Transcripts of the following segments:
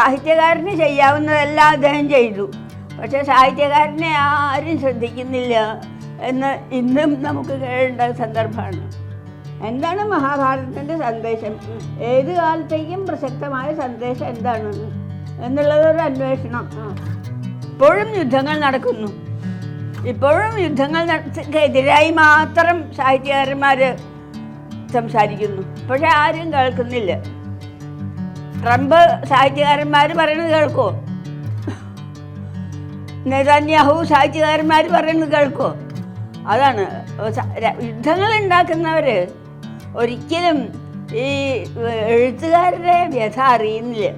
സാഹിത്യകാരന് ചെയ്യാവുന്നതെല്ലാം അദ്ദേഹം ചെയ്തു. പക്ഷെ സാഹിത്യകാരനെ ആരും ശ്രദ്ധിക്കുന്നില്ല എന്ന് ഇന്നും നമുക്ക് കേൾക്കേണ്ട സന്ദർഭമാണ്. എന്താണ് മഹാഭാരതത്തിൻ്റെ സന്ദേശം? ഏത് കാലത്തേക്കും പ്രസക്തമായ സന്ദേശം എന്താണ് എന്നുള്ളതൊരു അന്വേഷണം. ഇപ്പോഴും യുദ്ധങ്ങൾ നടക്കുന്നു. ഇപ്പോഴും യുദ്ധങ്ങൾക്കെതിരായി മാത്രം സാഹിത്യകാരന്മാർ സംസാരിക്കുന്നു. പക്ഷെ ആരും കേൾക്കുന്നില്ല. ട്രംപ് സാഹിത്യകാരന്മാർ പറയുന്നത് കേൾക്കോ? നെതന്യാഹു സാഹിത്യകാരന്മാർ പറയുന്നത് കേൾക്കോ? അതാണ് യുദ്ധങ്ങൾ ഉണ്ടാക്കുന്നവർ ഒരിക്കലും ഈ എഴുത്തുകാരുടെ വ്യഥ അറിയുന്നില്ല.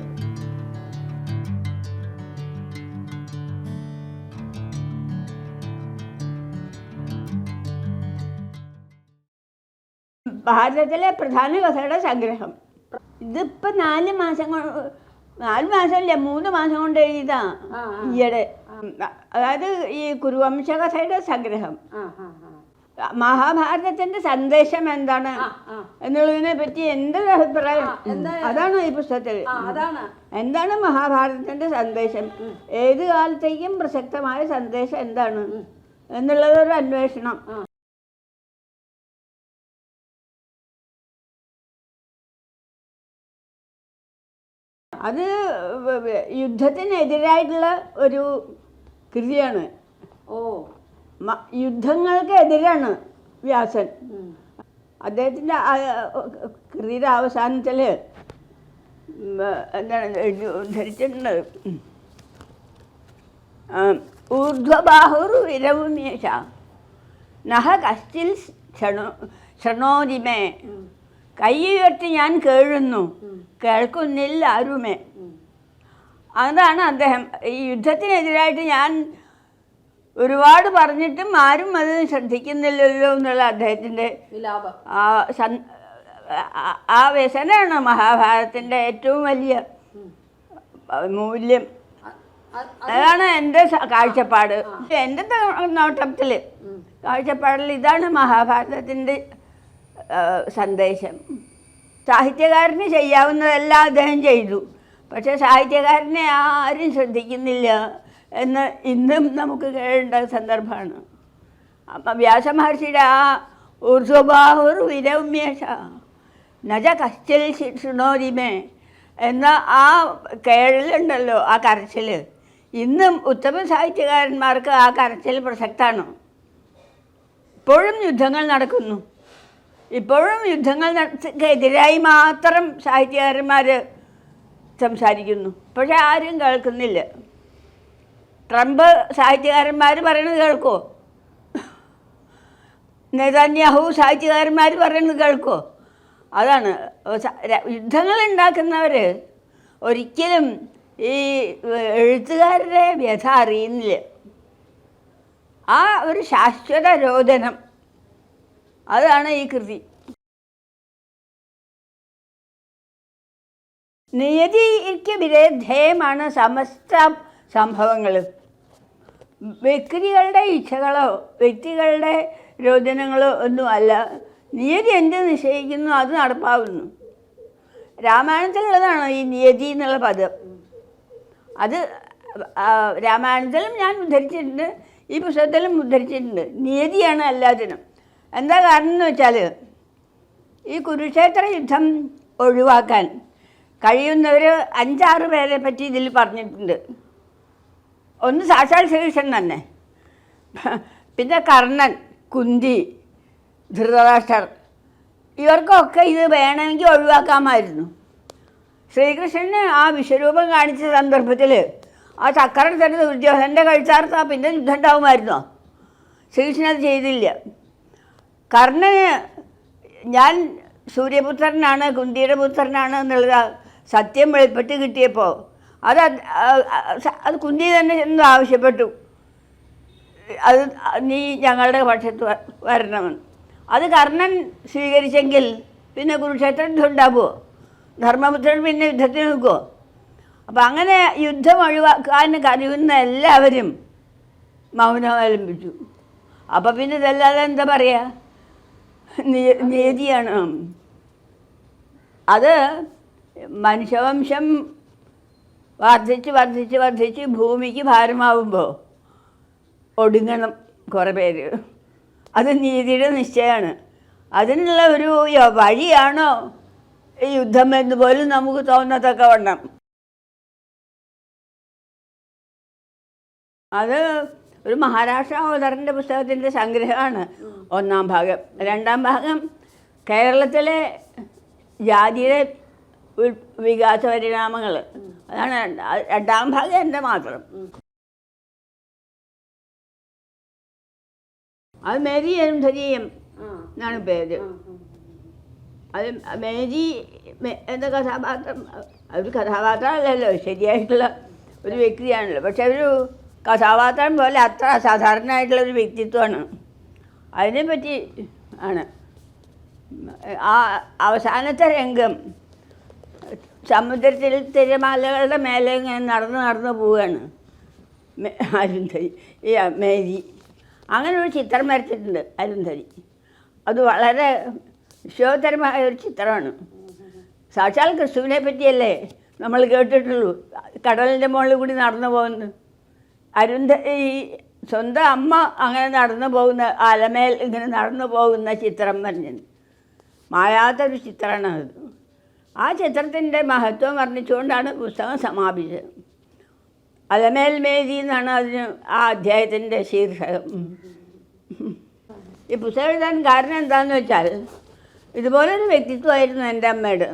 ഭാരതത്തിലെ പ്രധാന കഥയുടെ സംഗ്രഹം. ഇതിപ്പോൾ 4 മാസം കൊണ്ട് 4 മാസമല്ല 3 മാസം കൊണ്ട് എഴുതിയതാ ഈയിടെ. അതായത് ഈ കുരുവംശ കഥയുടെ സംഗ്രഹം. മഹാഭാരതത്തിന്റെ സന്ദേശം എന്താണ് എന്നുള്ളതിനെ പറ്റി എൻ്റെ അഭിപ്രായം അതാണ് ഈ പുസ്തകത്തിൽ. എന്താണ് മഹാഭാരതത്തിന്റെ സന്ദേശം? ഏത് കാലത്തേക്കും പ്രസക്തമായ സന്ദേശം എന്താണ് എന്നുള്ളതൊരു അന്വേഷണം. അത് യുദ്ധത്തിനെതിരായിട്ടുള്ള ഒരു കൃതിയാണ്. യുദ്ധങ്ങൾക്ക് എതിരാണ് വ്യാസൻ. അദ്ദേഹത്തിൻ്റെ കൃതിയുടെ അവസാനത്തിൽ എന്താണ് ധരിച്ചിട്ടുണ്ട്? ഊർധ്വബാഹുർ വിരവുമേഷ നഹ കശ്ചിൽ ശൃണോതിമേ. കൈ ഉയർത്തി ഞാൻ കേഴുന്നു, കേൾക്കുന്നില്ല ആരുമേ. അതാണ് അദ്ദേഹം. ഈ യുദ്ധത്തിനെതിരായിട്ട് ഞാൻ ഒരുപാട് പറഞ്ഞിട്ടും ആരും അത് ശ്രദ്ധിക്കുന്നില്ലല്ലോ എന്നുള്ള അദ്ദേഹത്തിൻ്റെ ആ വ്യസനമാണ് മഹാഭാരതത്തിൻ്റെ ഏറ്റവും വലിയ മൂല്യം. അതാണ് എൻ്റെ കാഴ്ചപ്പാട്. എൻ്റെ നോട്ടത്തിൽ കാഴ്ചപ്പാടിൽ ഇതാണ് മഹാഭാരതത്തിൻ്റെ സന്ദേശം. സാഹിത്യകാരന് ചെയ്യാവുന്നതെല്ലാം അദ്ദേഹം ചെയ്തു. പക്ഷെ സാഹിത്യകാരനെ ആരും ശ്രദ്ധിക്കുന്നില്ല എന്ന് ഇന്നും നമുക്ക് കേൾക്കേണ്ട സന്ദർഭമാണ്. അപ്പം വ്യാസമഹർഷിയുടെ ആ ഊർധ്വബാഹുർ വിരൗമ്യേഷ നജ കശ്ചിൽ ശൃണോതിമേ എന്ന ആ കേഴലുണ്ടല്ലോ, ആ കരച്ചിൽ ഇന്നും ഉത്തമ സാഹിത്യകാരന്മാർക്ക് ആ കരച്ചിൽ പ്രസക്തമാണ്. ഇപ്പോഴും യുദ്ധങ്ങൾ നടക്കുന്നു. ഇപ്പോഴും യുദ്ധങ്ങൾക്കെതിരായി മാത്രം സാഹിത്യകാരന്മാർ സംസാരിക്കുന്നു. പക്ഷെ ആരും കേൾക്കുന്നില്ല. ട്രംപ് സാഹിത്യകാരന്മാർ പറയുന്നത് കേൾക്കോ? നെതന്യാഹു സാഹിത്യകാരന്മാർ പറയുന്നത് കേൾക്കോ? അതാണ് യുദ്ധങ്ങൾ ഉണ്ടാക്കുന്നവർ ഒരിക്കലും ഈ എഴുത്തുകാരുടെ വ്യഥ അറിയുന്നില്ല. ആ ഒരു ശാശ്വത രോദനം അതാണ് ഈ കൃതി. നിയതിക്ക് വിരുദ്ധേയമാണ് സമസ്ത സംഭവങ്ങൾ. വ്യക്തികളുടെ ഇച്ഛകളോ വ്യക്തികളുടെ രോദനങ്ങളോ ഒന്നും അല്ല. നിയതി എന്ത് നിശ്ചയിക്കുന്നു അത് നടപ്പാവുന്നു. രാമായണത്തിലുള്ളതാണ് ഈ നിയതി എന്നുള്ള പദം. അത് രാമായണത്തിലും ഞാൻ ഉദ്ധരിച്ചിട്ടുണ്ട്, ഈ പുസ്തകത്തിലും ഉദ്ധരിച്ചിട്ടുണ്ട്. നിയതിയാണ് എല്ലാത്തിനും. എന്താ കാരണം എന്ന് വെച്ചാൽ ഈ കുരുക്ഷേത്ര യുദ്ധം ഒഴിവാക്കാൻ കഴിയുന്നവർ 5-6 പേരെ പറ്റി ഇതിൽ പറഞ്ഞിട്ടുണ്ട്. ഒന്ന് സാക്ഷാൽ ശ്രീകൃഷ്ണൻ തന്നെ, പിന്നെ കർണൻ, കുന്തി, ധൃതരാഷ്ട്രർ, ഇവർക്കൊക്കെ ഇത് വേണമെങ്കിൽ ഒഴിവാക്കാമായിരുന്നു. ശ്രീകൃഷ്ണന് ആ വിശ്വരൂപം കാണിച്ച സന്ദർഭത്തിൽ ആ ചക്രം തന്നെ ദുര്യോധനൻ്റെ കഴുത്താർത്താ പിന്നെ യുദ്ധം ഉണ്ടാവുമായിരുന്നോ? ശ്രീകൃഷ്ണൻ അത് ചെയ്തില്ല. കർണന് ഞാൻ സൂര്യപുത്രനാണ്, കുന്തിയുടെ പുത്രനാണ് എന്നുള്ളത് സത്യം വെളിപ്പെട്ട് കിട്ടിയപ്പോൾ അത് കുന്തി തന്നെ ചെന്ന് ആവശ്യപ്പെട്ടു, അത് നീ ഞങ്ങളുടെ പക്ഷത്ത് വരണമെന്ന്. അത് കർണൻ സ്വീകരിച്ചെങ്കിൽ പിന്നെ കുരുക്ഷേത്ര യുദ്ധം ഉണ്ടാവുമോ? ധർമ്മപുത്രൻ പിന്നെ യുദ്ധത്തിന് നിൽക്കുമോ? അപ്പം അങ്ങനെ യുദ്ധം ഒഴിവാക്കാൻ കഴിയുന്ന എല്ലാവരും മൗനം അവലംബിച്ചു. അപ്പം പിന്നെ ഇതല്ലാതെ എന്താ പറയുക? നീതിയാണ്. അത് മനുഷ്യവംശം വർദ്ധിച്ച് വർദ്ധിച്ച് വർദ്ധിച്ച് ഭൂമിക്ക് ഭാരമാവുമ്പോൾ ഒടുങ്ങണം കുറേ പേര്. അത് നീതിയുടെ നിശ്ചയമാണ്. അതിനുള്ള ഒരു വഴിയാണോ ഈ യുദ്ധം എന്ന് പോലും നമുക്ക് തോന്നത്തക്കവണ്ണം. അത് ഒരു മഹാരാഷ്ട്ര ഓദറിൻ്റെ പുസ്തകത്തിൻ്റെ സംഗ്രഹമാണ് ഒന്നാം ഭാഗം. രണ്ടാം ഭാഗം കേരളത്തിലെ ജാതിയുടെ വികാസ പരിണാമങ്ങൾ, അതാണ് രണ്ടാം ഭാഗം എൻ്റെ മാത്രം. അത് മേരി അരുന്ധതിയും എന്നാണ് പേര്. അത് മേരി എന്ന കഥാപാത്രം ഒരു കഥാപാത്രമല്ലല്ലോ, ശരിയായിട്ടുള്ള ഒരു വ്യക്തിയാണല്ലോ. പക്ഷെ ഒരു കഥാപാത്രം പോലെ അത്ര അസാധാരണമായിട്ടുള്ളൊരു വ്യക്തിത്വമാണ്. അതിനെപ്പറ്റി ആണ് ആ അവസാനത്തെ രംഗം. സമുദ്രത്തിൽ തിരമാലകളുടെ മേലെ ഇങ്ങനെ നടന്ന് പോവുകയാണ് അരുന്ധതി, ഈ മേരി. അങ്ങനെ ഒരു ചിത്രം വരച്ചിട്ടുണ്ട് അരുന്ധതി. അത് വളരെ വിശ്വോത്തരമായ ഒരു ചിത്രമാണ്. സാക്ഷാൽ ക്രിസ്തുവിനെ പറ്റിയല്ലേ നമ്മൾ കേട്ടിട്ടുള്ളൂ, കടലിൻ്റെ മുകളിൽ കൂടി നടന്നു പോകുന്നത്. ഈ സ്വന്തം അമ്മ അങ്ങനെ നടന്നു പോകുന്ന, അലമേൽ ഇങ്ങനെ നടന്നു പോകുന്ന ചിത്രം പറഞ്ഞത് മായാത്തൊരു ചിത്രമാണ് അത്. ആ ചിത്രത്തിൻ്റെ മഹത്വം വർണ്ണിച്ചുകൊണ്ടാണ് പുസ്തകം സമാപിച്ചത്. അലമേൽ മേരി എന്നാണ് അതിന് ആ അധ്യായത്തിൻ്റെ ശീർഷകം. ഈ പുസ്തകം എഴുതാൻ കാരണം എന്താണെന്ന് വെച്ചാൽ, ഇതുപോലൊരു വ്യക്തിത്വമായിരുന്നു എൻ്റെ അമ്മയുടെ.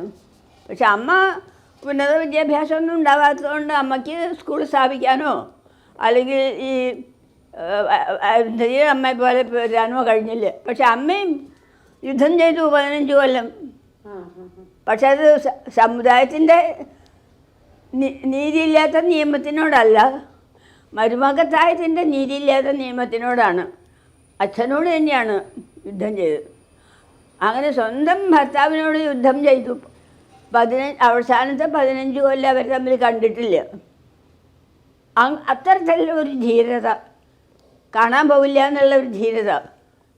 പക്ഷെ അമ്മ ഉന്നത വിദ്യാഭ്യാസമൊന്നും ഉണ്ടാകാത്തതുകൊണ്ട് അമ്മയ്ക്ക് സ്കൂൾ സ്ഥാപിക്കാനോ അല്ലെങ്കിൽ ഈ അരുന്ധതിയുടെ അമ്മയെ പോലെ വരാനോ കഴിഞ്ഞില്ല. പക്ഷെ അമ്മയും യുദ്ധം ചെയ്തു 15 കൊല്ലം. പക്ഷെ അത് സമുദായത്തിൻ്റെ നീതിയില്ലാത്ത നിയമത്തിനോടല്ല, മരുമകത്തായത്തിൻ്റെ നീതിയില്ലാത്ത നിയമത്തിനോടാണ്. അച്ഛനോട് തന്നെയാണ് യുദ്ധം ചെയ്തത്. അങ്ങനെ സ്വന്തം ഭർത്താവിനോട് യുദ്ധം ചെയ്തു. അവസാനത്തെ 15 കൊല്ലം അവർ തമ്മിൽ കണ്ടിട്ടില്ല. അത്തരത്തിലുള്ള ഒരു ധീരത, കാണാൻ പോവില്ല എന്നുള്ള ഒരു ധീരത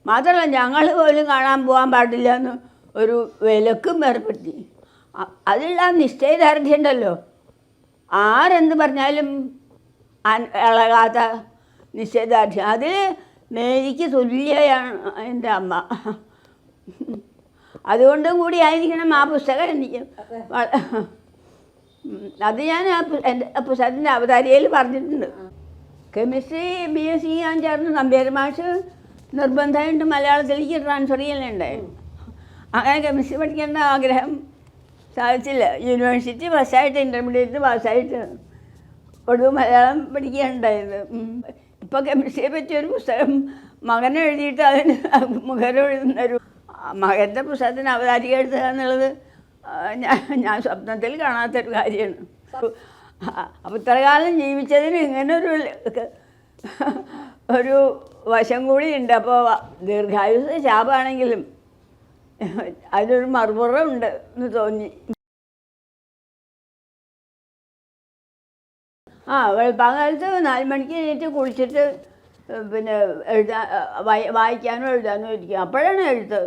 മാത്രമല്ല, ഞങ്ങൾ പോലും കാണാൻ പോകാൻ പാടില്ല എന്ന് ഒരു വിലക്കും ഏർപ്പെടുത്തി. അതിലുള്ള നിശ്ചയദാർഢ്യം ഉണ്ടല്ലോ, ആരെന്ത് പറഞ്ഞാലും ഇളകാത്ത നിശ്ചയദാർഢ്യം. അതിൽ മേരിക്ക് തുല്യയാണ് എൻ്റെ അമ്മ. അതുകൊണ്ടും കൂടി ആയിരിക്കണം ആ പുസ്തകം എനിക്ക്. അത് ഞാൻ എൻ്റെ പുസ്തകത്തിൻ്റെ അവതാരികയിൽ പറഞ്ഞിട്ടുണ്ട്. കെമിസ്ട്രി BSc ഞാൻ ചേർന്ന് നമ്പ്യാർ മാഷ് നിർബന്ധമായിട്ട് മലയാളത്തിലേക്ക് ട്രാൻസ്ഫർ ചെയ്യലുണ്ടായി. അങ്ങനെ കെമിസ്ട്രി പഠിക്കേണ്ട ആഗ്രഹം സാധിച്ചില്ല. യൂണിവേഴ്സിറ്റി പാസ്സായിട്ട്, ഇൻ്റർമീഡിയറ്റ് പാസ്സായിട്ട് ഒടുവ് മലയാളം പഠിക്കുകയുണ്ടായത്. ഇപ്പോൾ കെമിസ്ട്രിയെ പറ്റിയൊരു പുസ്തകം മകനെ എഴുതിയിട്ട് അതിന് മുഖരം എഴുതുന്നൊരു മകൻ്റെ പുസ്തകത്തിന് അവതാരിക എഴുതുക എന്നുള്ളത് ഞാൻ സ്വപ്നത്തിൽ കാണാത്തൊരു കാര്യമാണ്. അപ്പോൾ ഇത്രകാലം ജീവിച്ചതിന് ഇങ്ങനൊരു ഒരു വശം കൂടി ഉണ്ട്. അപ്പോൾ ദീർഘായുസ് ശാപമാണെങ്കിലും അതിനൊരു മറുപുറമുണ്ട് എന്ന് തോന്നി. വെളുപ്പാങ്കാലത്ത് 4 മണിക്ക് എണീറ്റ് കുളിച്ചിട്ട് പിന്നെ വായിക്കാനോ എഴുതാനോ ഇരിക്കും. അപ്പോഴാണ് എഴുത്ത്.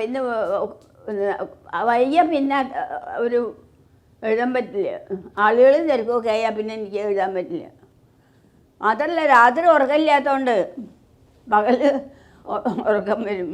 പിന്നെ വൈകിയ പിന്നെ ഒരു എഴുതാൻ പറ്റില്ല. ആളുകൾ തിരക്കൊക്കെ ആയാൽ പിന്നെ എനിക്ക് എഴുതാൻ പറ്റില്ല. മാത്രമല്ല രാത്രി ഉറക്കമില്ലാത്തതുകൊണ്ട് പകൽ ഉറക്കം വരും.